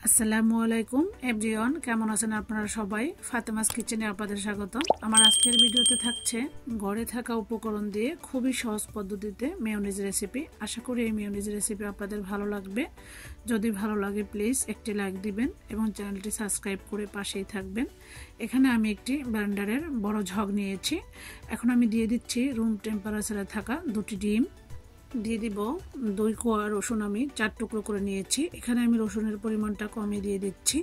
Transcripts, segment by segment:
আসসালামু আলাইকুম এভরিওয়ান, কেমন আছেন আপনারা সবাই? ফাতেমাস কিচেনে আপনাদের স্বাগত। আমার আজকের ভিডিওতে থাকছে ঘরে থাকা উপকরণ দিয়ে খুবই সহজ পদ্ধতিতে মেয়োনিজ রেসিপি। আশা করি এই মেয়োনিজ রেসিপি আপনাদের ভালো লাগবে। যদি ভালো লাগে প্লিজ একটি লাইক দিবেন এবং চ্যানেলটি সাবস্ক্রাইব করে পাশেই থাকবেন। এখানে আমি একটি ব্লেন্ডারের বড় ঝগ নিয়েছি। এখন আমি দিয়ে দিচ্ছি রুম টেম্পারেচারে থাকা দুটি ডিম। দিয়ে দিব 2 কোয়া রসুন, আমি 4 টুকরো করে নিয়েছি। এখানে আমি রসুনের পরিমাণটা কমিয়ে দিয়ে দিচ্ছি।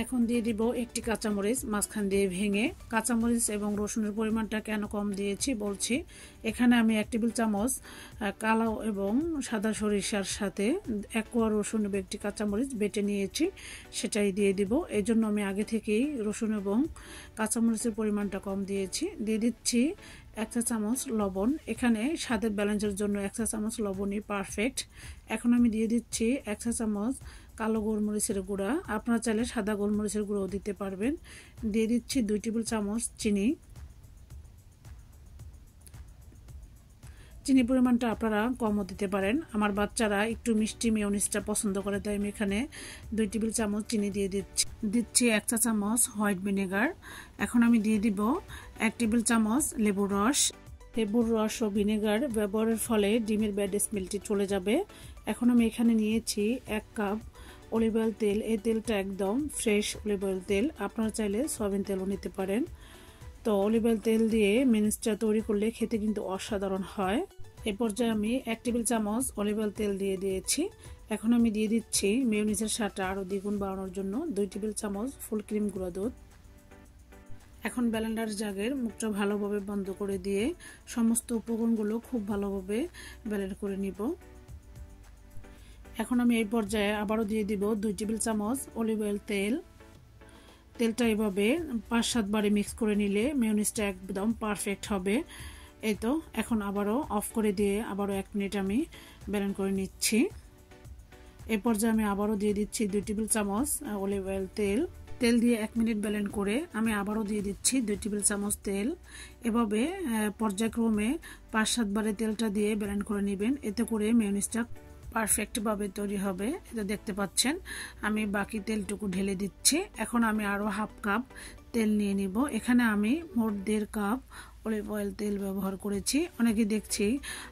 এখন দিয়ে দিব একটি কাঁচামরিচ মাঝখান দিয়ে ভেঙে। কাঁচামরিচ এবং রসুনের পরিমাণটা কেন কম দিয়েছি বলছি। এখানে আমি 1 টেবিল চামচ কালো এবং সাদা সরিষার সাথে 1 কোয়া রসুন এবং একটি কাঁচামরিচ বেটে নিয়েছি, সেটাই দিয়ে দিব। এই জন্য আমি আগে থেকেই রসুন এবং কাঁচামরিচের পরিমাণটা কম দিয়েছি। দিয়ে দিচ্ছি 1 চা চামচ লবণ। এখানে স্বাদের ব্যালেন্সের জন্য 1 চা চামচ লবণই পারফেক্ট। এখন আমি দিয়ে দিচ্ছি 1 চা চামচ কালো গোলমরিচের গুঁড়া। আপনারা চাইলে সাদা গোলমরিচের গুঁড়াও দিতে পারবেন। দিয়ে দিচ্ছি 2 টেবিল চামচ চিনি। চিনি পরিমাণটা আপনারা কমও দিতে পারেন। আমার বাচ্চারা একটু মিষ্টি মেয়োনিজটা পছন্দ করে, তাই আমি এখানে 2 টেবিল চামচ চিনি দিয়ে দিচ্ছি 1 চা চামচ হোয়াইট ভিনেগার। এখন আমি দিয়ে দিব 1 টেবিল চামচ লেবুর রস। লেবুর রস ও ভিনেগার ব্যবহারের ফলে ডিমের ব্যাড স্মেলটি চলে যাবে। এখন আমি এখানে নিয়েছি 1 কাপ অলিভ অয়েল তেল। এই তেলটা একদম ফ্রেশ অলিভ অয়েল তেল, আপনারা চাইলে সয়াবিন তেলও নিতে পারেন। তো অলিভ অয়েল তেল দিয়ে মেয়োনিজটা তৈরি করলে খেতে কিন্তু অসাধারণ হয়। এই পর্যায়ে আমি 1 টেবিল চামচ অলিভ অয়েল তেল দিয়ে দিয়েছি। এখন আমি দিয়ে দিচ্ছি মেয়োনিজের স্বাদটা আরও দ্বিগুণ বাড়ানোর জন্য 2 টেবিল চামচ ফুল ক্রিম গুঁড়া দুধ। এখন ব্লেন্ডার জাগের মুখটা ভালোভাবে বন্ধ করে দিয়ে সমস্ত উপকরণগুলো খুব ভালোভাবে ব্লেন্ড করে নিব। এখন আমি এই পর্যায়ে আবারও দিয়ে দিব 2 টেবিল চামচ অলিভ অয়েল তেল। তেলটা এভাবে 5-7 বারে মিক্স করে নিলে মেয়োনিজটা একদম পারফেক্ট হবে। এই তো এখন আবারও অফ করে দিয়ে আবারও 1 মিনিট আমি ব্লেন্ড করে নিচ্ছি। এই পর্যায়ে আমি আবারও দিয়ে দিচ্ছি 2 টেবিল চামচ অলিভ অয়েল তেল দিয়ে 1 মিনিট ব্লেন্ড করে আমি আবারও দিয়ে দিচ্ছি 2 টেবিল চামচ তেল। এভাবে পর্যায়ক্রমে 5-7 বারে তেলটা দিয়ে ব্লেন্ড করে নেবেন, এতে করে মেয়োনিজটা পারফেক্টভাবে তৈরি হবে। এটা দেখতে পাচ্ছেন আমি বাকি তেলটুকু ঢেলে দিচ্ছি। এখন আমি আরও হাফ কাপ তেল নিয়ে নিব। এখানে আমি মোট 1.5 কাপ অলিভ অয়েল তেল ব্যবহার করেছি। অনেকে দেখছি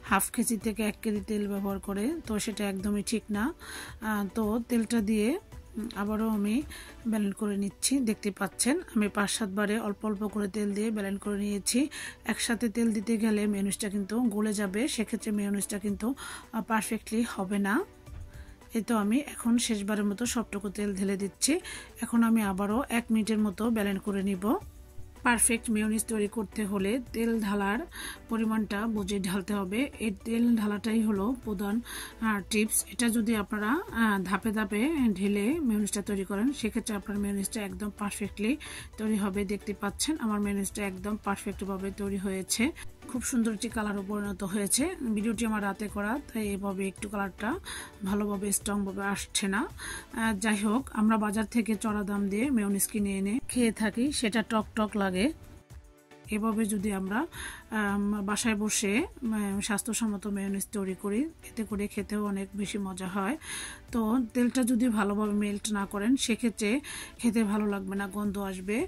হাফ কেজি থেকে 1 কেজি তেল ব্যবহার করে, তো সেটা একদমই ঠিক না। তো তেলটা দিয়ে আবারও আমি ব্লেন্ড করে নিচ্ছি। দেখতে পাচ্ছেন আমি 5-7 বারে অল্প অল্প করে তেল দিয়ে ব্লেন্ড করে নিয়েছি। একসাথে তেল দিতে গেলে মেয়োনিজটা কিন্তু গলে যাবে, সেক্ষেত্রে মেয়োনিজটা কিন্তু পারফেক্টলি হবে না। এই তো আমি এখন শেষবারের মতো সবটুকু তেল ঢেলে দিচ্ছি। এখন আমি আবারও 1 মিনিটের মতো ব্লেন্ড করে নিব। পারফেক্ট মেয়োনিজ তৈরি করতে হলে তেল ঢালার পরিমাণটা বুঝে ঢালতে হবে। এই তেল ঢালাটাই হলো প্রধান টিপস। এটা যদি আপনারা ধাপে ধাপে ঢেলে মেয়োনিজটা তৈরি করেন, সেক্ষেত্রে আপনার মেয়োনিজটা একদম পারফেক্টলি তৈরি হবে। দেখতে পাচ্ছেন আমার মেয়োনিজটা একদম পারফেক্টভাবে তৈরি হয়েছে। খুব সুন্দর একটি কালারও পরিণত হয়েছে। ভিডিওটি আমার রাতে করা, তাই এভাবে একটু কালারটা ভালোভাবে স্ট্রংভাবে আসছে না। যাই হোক, আমরা বাজার থেকে চড়া দাম দিয়ে মেয়োনিজ কিনে এনে খেয়ে থাকি, সেটা টক টক লাগে। এভাবে যদি আমরা বাসায় বসে স্বাস্থ্যসম্মত মেয়োনিজ তৈরি করি, এতে করে খেতেও অনেক বেশি মজা হয়। তো তেলটা যদি ভালোভাবে মেল্ট না করেন, সেক্ষেত্রে খেতে ভালো লাগবে না, গন্ধ আসবে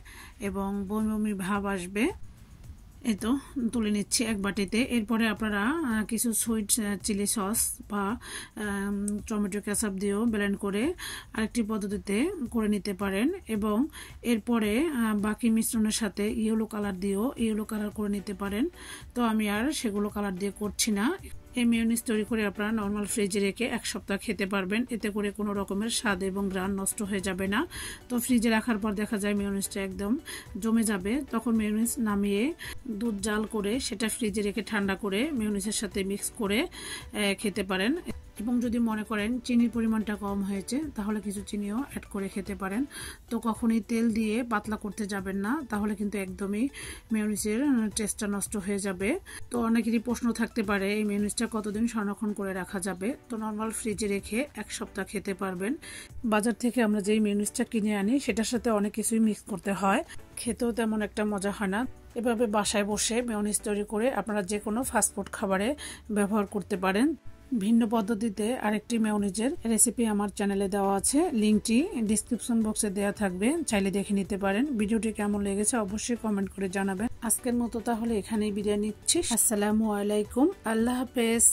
এবং বমি বমি ভাব আসবে। এই তো তুলে নিচ্ছি এক বাটিতে। এরপরে আপনারা কিছু সুইট চিলি সস বা টমেটো কেচাপ দিয়েও ব্লেন্ড করে আরেকটি পদ্ধতিতে করে নিতে পারেন, এবং এরপরে বাকি মিশ্রণের সাথে ইয়েলো কালার দিয়েও ইয়েলো কালার করে নিতে পারেন। তো আমি আর সেগুলো কালার দিয়ে করছি না। এই মেয়োনিজ তৈরি করে আপনারা নর্মাল ফ্রিজে রেখে 1 সপ্তাহ খেতে পারবেন, এতে করে কোনো রকমের স্বাদ এবং ঘ্রাণ নষ্ট হয়ে যাবে না। তো ফ্রিজে রাখার পর দেখা যায় মেয়োনিজটা একদম জমে যাবে, তখন মেয়োনিজ নামিয়ে দুধ জাল করে সেটা ফ্রিজে রেখে ঠান্ডা করে মেয়োনিজের সাথে মিক্স করে খেতে পারেন। এবং যদি মনে করেন চিনির পরিমাণটা কম হয়েছে, তাহলে কিছু চিনিও অ্যাড করে খেতে পারেন। তো কখনই তেল দিয়ে পাতলা করতে যাবেন না, তাহলে কিন্তু একদমই মেয়োনিজের টেস্টটা নষ্ট হয়ে যাবে। তো অনেকেরই প্রশ্ন থাকতে পারে এই মেয়োনিজটা কতদিন সংরক্ষণ করে রাখা যাবে। তো নর্মাল ফ্রিজে রেখে 1 সপ্তাহ খেতে পারবেন। বাজার থেকে আমরা যেই মেয়োনিজটা কিনে আনি, সেটার সাথে অনেক কিছুই মিক্স করতে হয়, খেতেও তেমন একটা মজা হয় না। এভাবে বাসায় বসে মেয়োনিজ তৈরি করে আপনারা যে কোনো ফাস্টফুড খাবারে ব্যবহার করতে পারেন। ভিন্ন পদ্ধতিতে আরেকটি মেয়োনিজের রেসিপি আমার চ্যানেলে দেওয়া আছে, লিঙ্কটি ডিসক্রিপশন বক্সে দেওয়া থাকবে, চাইলে দেখে নিতে পারেন। ভিডিওটি কেমন লেগেছে অবশ্যই কমেন্ট করে জানাবেন। আজকের মতো তাহলে এখানেই বিদায় নিচ্ছি। আসসালামু আলাইকুম, আল্লাহ হাফেজ।